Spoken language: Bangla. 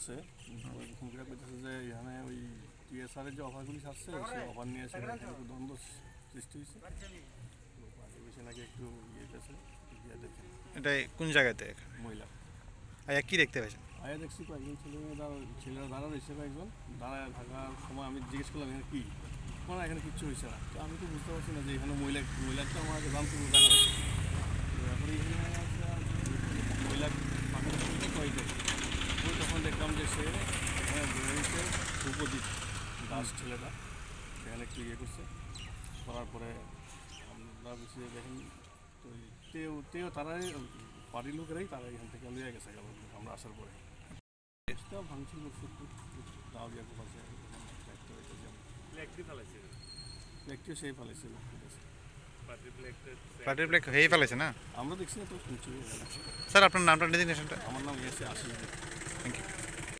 করছে, ফোন করে কইতেছে যে এখানে ওই টিএসআরের যে অফারগুলি আসছে সেই অফার নিয়ে এসে এখানে একটু দ্বন্দ্ব সৃষ্টি হয়েছে। তো পাশাপাশি নাকি একটু ইয়েতেছে, গিয়ে দেখেন এটা কোন জায়গাতে? মহিলা আচ্ছা, কি দেখতে পেয়েছেন? আয়া দেখছি কয়েকজন ছেলেরা দাঁড়া রয়েছে, কয়েকজন দাঁড়ায় থাকার সময় আমি জিজ্ঞেস করলাম এখানে কী, মানে এখানে কিচ্ছু হয়েছে না। তো আমি তো বুঝতে পারছি না যে এখানে মহিলাটা আমাকে জানতে দেখা হচ্ছে। তারপরে এখানে মহিলা পাখির কয়েকজন, ওই তখন দেখলাম যে সে এখানে বেরোচ্ছে ধ্রুপদীপ দাস ছেলেটা এখানে একটু ইয়ে করছে, করার পরে আমরা বেশি দেখেন তো তেও তারাই বাড়ির লোকেরাই তারা এখান থেকে লিয়ে গেছে গেল আমরা আসার পরে। চেষ্টাও ভাঙছিল দাও দিয়ে আছে একটিও সেই ফেলেছিল, পার্টির ব্ল্যাক হয়ে ফেলেছে না? আমরা দেখছি না তো শুনছি। স্যার আপনার নামটা ডেজিগনেশনটা? আমার নাম এসে আসি। Thank you.